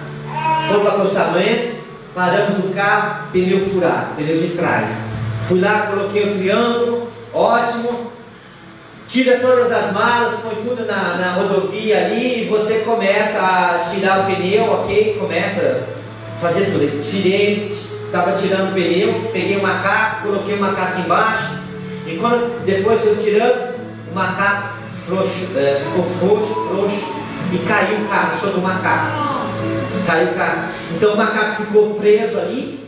fomos para o acostamento, paramos o carro, pneu furado, pneu de trás. Fui lá, coloquei o triângulo, ótimo. Tira todas as malas, põe tudo na rodovia ali e você começa a tirar o pneu, ok? Começa a fazer tudo. Estava tirando o pneu, peguei o macaco, coloquei o macaco embaixo e depois que eu tirando, o macaco ficou frouxo e caiu o carro sobre o macaco. Caiu o carro. Então o macaco ficou preso ali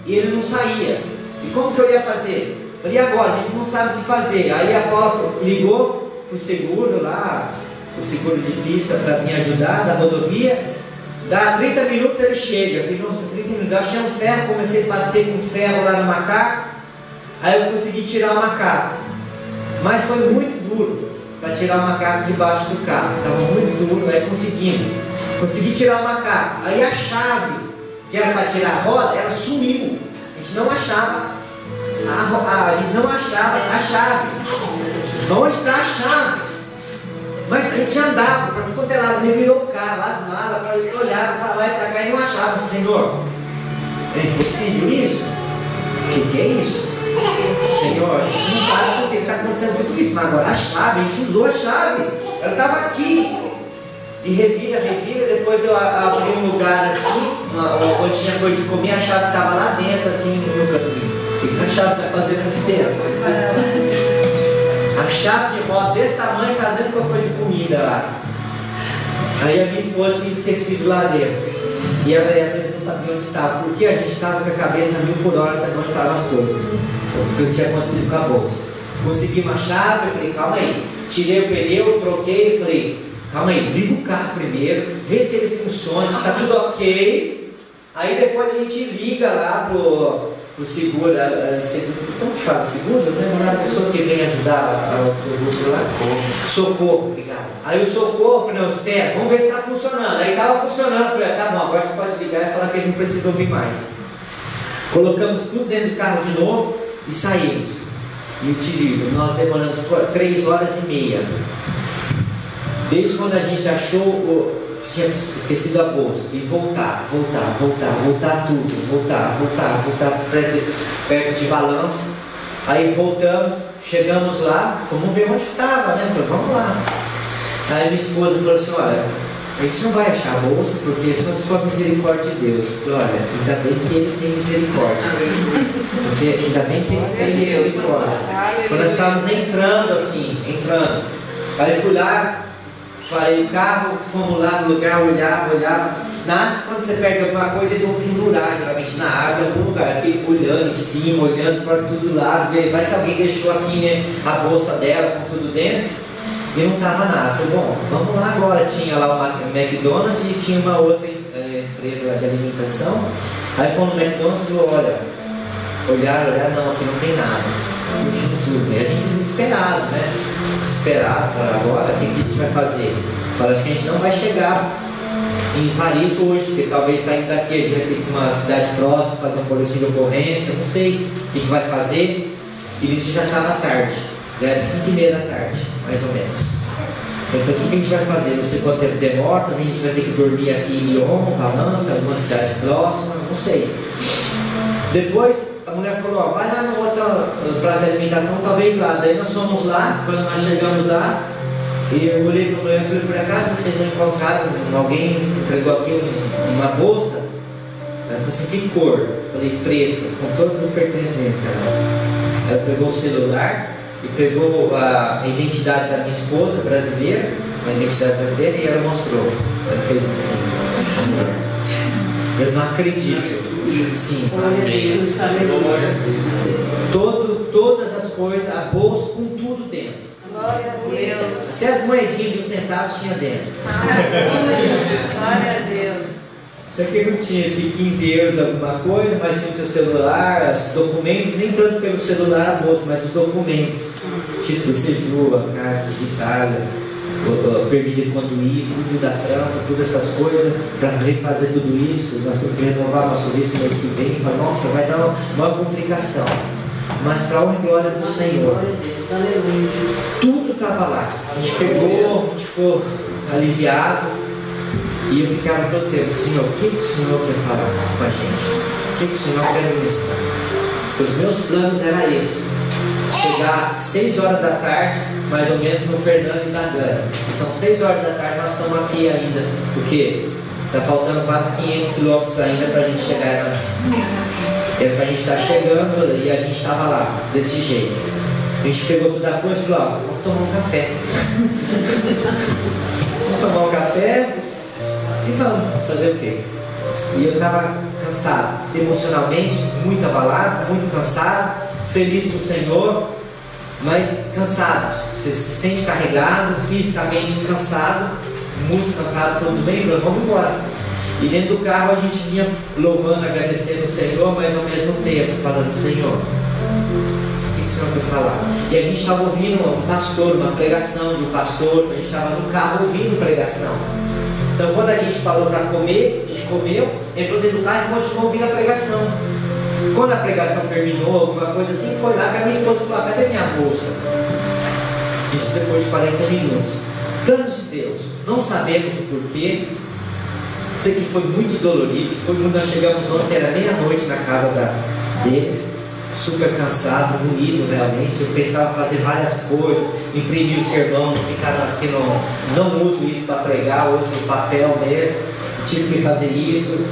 e ele não saía. E como que eu ia fazer? Falei, e agora? A gente não sabe o que fazer. Aí a Paula ligou para o seguro lá, o seguro de pista para me ajudar na rodovia. Dá 30 minutos ele chega. Eu falei, nossa, 30 minutos. Eu achei um ferro, comecei a bater com ferro lá no macaco. Aí eu consegui tirar o macaco. Mas foi muito duro para tirar o macaco debaixo do carro. Estava muito duro, aí consegui tirar o macaco. Aí a chave, que era para tirar a roda, ela sumiu. A gente não achava a gente não achava a chave. Onde está a chave? Mas a gente andava para tudo quanto é lado, revirou o carro, as malas, olhava para lá e para cá e não achava. Senhor, é impossível isso? O que é isso? Senhor, a gente não sabe por que está acontecendo tudo isso, mas agora a chave, a gente usou a chave, ela estava aqui. E revira, depois eu abri um lugar assim, onde tinha coisa de comer, a chave estava lá dentro, assim, no canto. O que a chave está fazendo aqui dentro? A chave de moto desse tamanho está dentro com a coisa de comida lá. Aí a minha esposa tinha esquecido lá dentro. E a mulher não sabia onde estava, porque a gente estava com a cabeça a 1000 por hora, sabendo onde estavam as coisas. O que tinha acontecido com a bolsa. Consegui uma chave, eu falei, calma aí. Tirei o pneu, troquei, e falei, calma aí, liga o carro primeiro, vê se ele funciona, se está tudo ok. Aí depois a gente liga lá pro seguro, como que fala? Seguro? Não é a pessoa que vem ajudar o outro lá? Socorro, obrigado. Aí o socorro, falei, não, espera, vamos ver se está funcionando. Aí estava funcionando, eu falei, tá bom, agora você pode ligar e falar que a gente não precisa ouvir mais. Colocamos tudo dentro do carro de novo e saímos. E eu te digo, nós demoramos 3 horas e meia. Desde quando a gente achou que tinha esquecido a bolsa, e voltar tudo, voltar perto de Balança. Aí voltamos, chegamos lá, fomos ver onde estava, né? Falei, vamos lá. Aí minha esposa falou assim, olha, a gente não vai achar a bolsa, porque só se for misericórdia de Deus. Eu falei, olha, ainda bem que Ele tem misericórdia. Porque ainda bem que Ele tem misericórdia. Quando nós estávamos entrando, aí eu fui lá, parei o carro, fomos lá no lugar, olhava. Quando você perde alguma coisa, eles vão pendurar, geralmente na árvore, em algum lugar. Eu fiquei olhando em cima, olhando para todo lado, vai que alguém deixou aqui, né, a bolsa dela com tudo dentro, e não estava nada. Eu falei, bom, vamos lá agora. Tinha lá o McDonald's e tinha uma outra empresa de alimentação. Aí fomos no McDonald's e falou, olharam, não, aqui não tem nada. Jesus, né? A gente desesperado, né? Fala, agora o que a gente vai fazer? Fala, acho que a gente não vai chegar em Paris hoje, porque talvez saindo daqui a gente vai ter que ir para uma cidade próxima, fazer um boletim de ocorrência, não sei o que vai fazer. E isso já estava tarde, já era 5h30 da tarde, mais ou menos. Eu falei, o que a gente vai fazer? Não sei quanto tempo demora, também a gente vai ter que dormir aqui em Lyon, Valence, alguma cidade próxima, não sei. Depois a mulher falou, vai lá no outro praça de alimentação, talvez lá. Daí nós fomos lá, quando nós chegamos lá, e eu olhei para a mulher e falei, por acaso vocês não encontraram, alguém entregou aqui uma bolsa? Ela falou assim, que cor? Eu falei, preta, com todas as pertences dentro. Ela pegou o celular, e pegou a identidade da minha esposa brasileira, e ela mostrou. Ela fez assim. Eu não acredito. Sim. Todas as coisas, a bolsa com tudo dentro. Glória a Deus. Até as moedinhas de um centavo tinha dentro. Glória a Deus. Daqui não tinha, acho que 15 euros alguma coisa, mas tinha o teu celular, os documentos, nem tanto pelo celular a bolsa, mas os documentos. Tipo do Seju, a carta de Itália, o permissão de conduzir, tudo da França, todas essas coisas, para refazer tudo isso. Nós temos que renovar nosso visto mês que vem. Fala, nossa, vai dar uma maior complicação. Mas para a honra e glória do Senhor, tudo estava lá. A gente pegou, a gente ficou aliviado. E eu ficava todo tempo, Senhor, o que o Senhor quer falar com a gente? O que o Senhor quer ministrar? Os meus planos eram esses. Chegar 6 horas da tarde, mais ou menos, no Fernando e na Gana. E são 6 horas da tarde, nós estamos aqui ainda. Porque está faltando quase 500 quilômetros ainda para a gente chegar lá. Era para a gente estar chegando e a gente estava lá, desse jeito. A gente pegou toda a coisa e falou, ó, vamos tomar um café. Vamos tomar um café e vamos fazer o quê? E eu estava cansado, emocionalmente, muito abalado, muito cansado, feliz com o Senhor, mas cansado. Você se sente carregado, fisicamente cansado, muito cansado, tudo bem? Falei, vamos embora. E dentro do carro a gente vinha louvando, agradecendo o Senhor, mas ao mesmo tempo falando, Senhor, o que o Senhor quer falar? E a gente estava ouvindo um pastor, uma pregação de um pastor, a gente estava no carro ouvindo pregação. Então quando a gente falou para comer, a gente comeu, entrou dentro do carro e continuou ouvindo a pregação. Quando a pregação terminou, alguma coisa assim, foi lá que a minha esposa falou, cadê minha bolsa? Isso depois de 40 minutos. Planos de Deus, não sabemos o porquê. Sei que foi muito dolorido, nós chegamos ontem, era meia-noite na casa deles, super cansado, moído realmente. Eu pensava fazer várias coisas, imprimir o sermão, ficar aqui não uso isso para pregar, uso no papel mesmo. Tive que fazer isso,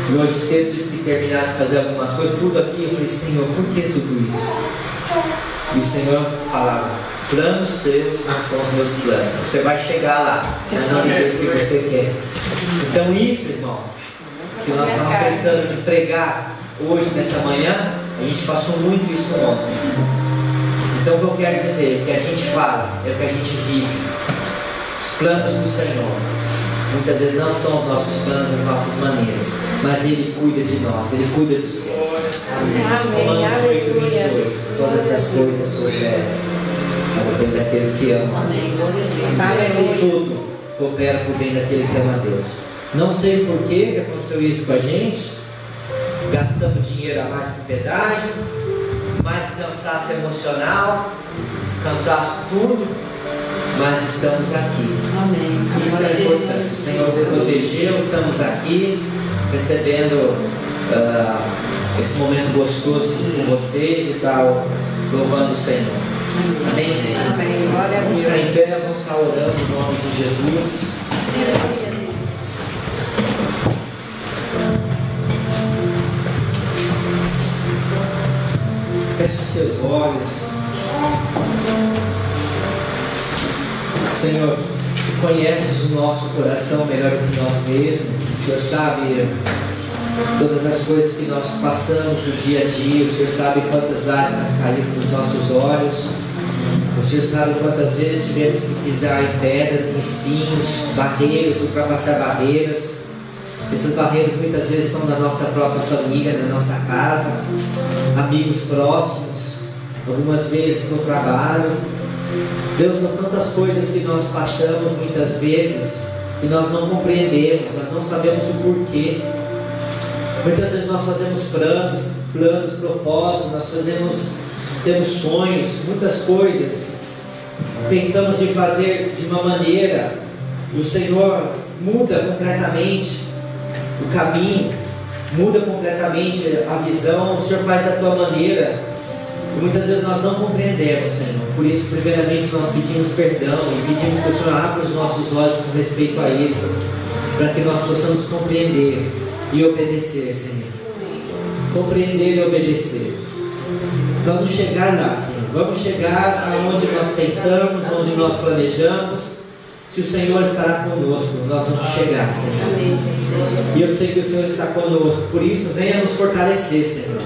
e hoje cedo tive que terminar de fazer algumas coisas, tudo aqui. Eu falei, Senhor, por que tudo isso? E o Senhor falava, planos teus não são os meus planos. Você vai chegar lá, mas não do jeito que você quer. Então isso, irmãos, que nós estamos pensando de pregar hoje, nessa manhã, a gente passou muito isso ontem. Então o que eu quero dizer, o que a gente fala, é o que a gente vive. Os planos do Senhor, muitas vezes não são os nossos planos, as nossas maneiras, mas Ele cuida de nós, Ele cuida dos céus. Romanos 8:28, todas as coisas cooperam para o bem daqueles que amam a Deus. Tudo coopera para o bem daquele que ama a Deus. Não sei por que aconteceu isso com a gente. Gastamos dinheiro a mais com pedágio, mais cansaço emocional, cansaço tudo, mas estamos aqui. Amém. Isso é importante. O Senhor nos protegeu, estamos aqui recebendo esse momento gostoso com vocês e tal, louvando o Senhor. Amém? Amém. Glória a Vamos Deus. ficar em pé, vamos estar orando em nome de Jesus. Feche os seus olhos. Senhor, Tu conheces o nosso coração melhor do que nós mesmos. O Senhor sabe todas as coisas que nós passamos no dia a dia. O Senhor sabe quantas lágrimas caíram nos nossos olhos. O Senhor sabe quantas vezes tivemos que pisar em pedras, em espinhos, barreiras, ultrapassar barreiras. Essas barreiras muitas vezes são da nossa própria família, da nossa casa, amigos próximos, algumas vezes no trabalho. Deus, são tantas coisas que nós passamos muitas vezes e nós não compreendemos, nós não sabemos o porquê. Muitas vezes nós fazemos planos, propósitos, temos sonhos, muitas coisas. Pensamos em fazer de uma maneira e o Senhor muda completamente o caminho, muda completamente a visão. O Senhor faz da tua maneira e muitas vezes nós não compreendemos, Senhor. Por isso, primeiramente, nós pedimos perdão e pedimos que o Senhor abra os nossos olhos com respeito a isso, para que nós possamos compreender e obedecer, Senhor. Compreender e obedecer. Vamos chegar lá, Senhor. Vamos chegar aonde nós pensamos, onde nós planejamos. Se o Senhor estará conosco, nós vamos chegar, Senhor. E eu sei que o Senhor está conosco. Por isso, venha nos fortalecer, Senhor.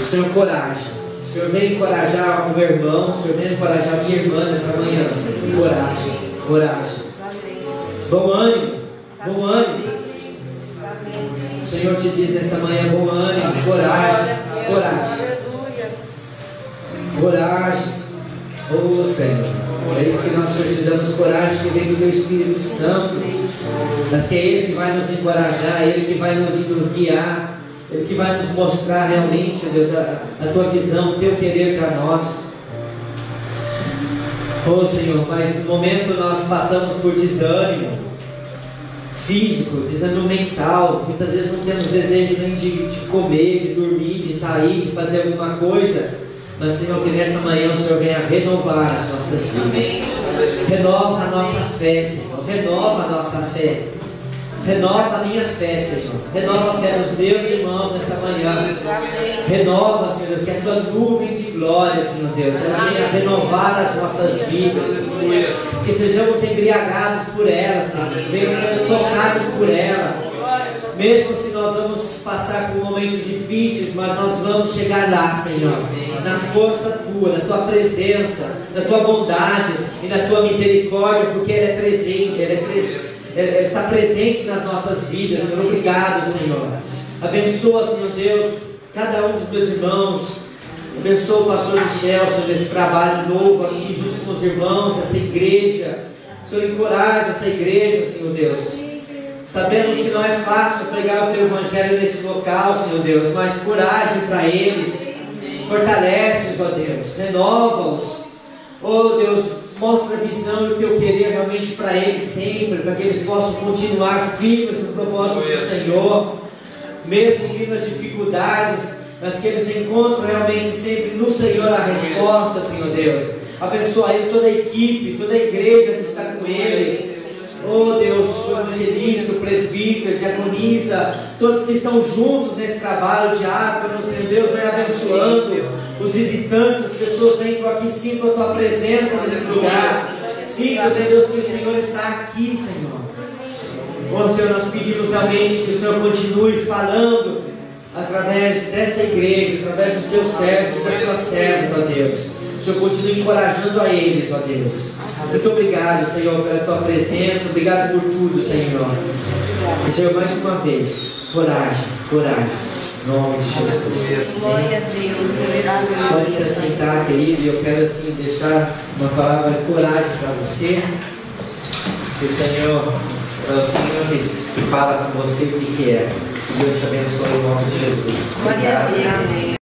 Senhor, coragem. O Senhor vem encorajar o meu irmão. O Senhor vem encorajar a minha irmã nessa manhã, Senhor. Coragem, coragem. Bom ânimo, bom ânimo. O Senhor te diz nessa manhã, bom ânimo, coragem, coragem. Coragem, oh Senhor, é isso que nós precisamos, coragem que vem do Teu Espírito Santo, mas que é Ele que vai nos encorajar, é Ele que vai nos guiar, Ele que vai nos mostrar realmente, Deus, a Tua visão, o Teu querer para nós. Oh Senhor, mas no momento nós passamos por desânimo físico, desânimo mental, muitas vezes não temos desejo nem de comer, de dormir, de sair, de fazer alguma coisa. Mas, Senhor, que nessa manhã o Senhor venha renovar as nossas vidas. Renova a nossa fé, Senhor. Renova a nossa fé. Renova a minha fé, Senhor. Renova a fé dos meus irmãos nessa manhã. Renova, Senhor Deus, que a Tua nuvem de glória, Senhor Deus, ela venha renovar as nossas vidas. Que sejamos embriagados por ela, Senhor. Venhamos sendo tocados por ela. Mesmo se nós vamos passar por momentos difíceis, mas nós vamos chegar lá, Senhor, na força Tua, na Tua presença, na Tua bondade e na Tua misericórdia, porque ela é presente, ela está presente nas nossas vidas, Senhor. Obrigado, Senhor. Abençoa, Senhor Deus, cada um dos meus irmãos. Abençoa o pastor Michel, Senhor, nesse trabalho novo aqui, junto com os irmãos, essa igreja. Senhor, encoraja essa igreja, Senhor Deus. Sabemos que não é fácil pregar o Teu Evangelho nesse local, Senhor Deus, mas coragem para eles, fortalece-os, ó Deus, renova-os, ó Deus, mostra a visão e o Teu querer realmente para eles sempre, para que eles possam continuar firmes no propósito do Senhor, mesmo vindo as dificuldades, mas que eles encontrem realmente sempre no Senhor a resposta, Senhor Deus. Abençoa ele, toda a equipe, toda a igreja que está com ele. Oh Deus, o evangelista, o presbítero, a diaconisa, todos que estão juntos nesse trabalho, diácono, Senhor Deus, vai abençoando os visitantes, as pessoas vêm aqui, sintam a Tua presença nesse lugar. Sintam, Senhor Deus, que o Senhor está aqui, Senhor. Oh Senhor, nós pedimos realmente que o Senhor continue falando através dessa igreja, através dos Teus servos e das Tuas servas, ó Deus. O Senhor continue encorajando a eles, ó Deus. Muito obrigado, Senhor, pela Tua presença. Obrigado por tudo, Senhor. E, Senhor, mais uma vez, coragem, coragem. Em nome de Jesus. Glória a Deus. Pode se assentar, querido. E eu quero, assim, deixar uma palavra de coragem para você. Que o Senhor que fala com você o que é. Deus te abençoe em nome de Jesus. Glória a Deus.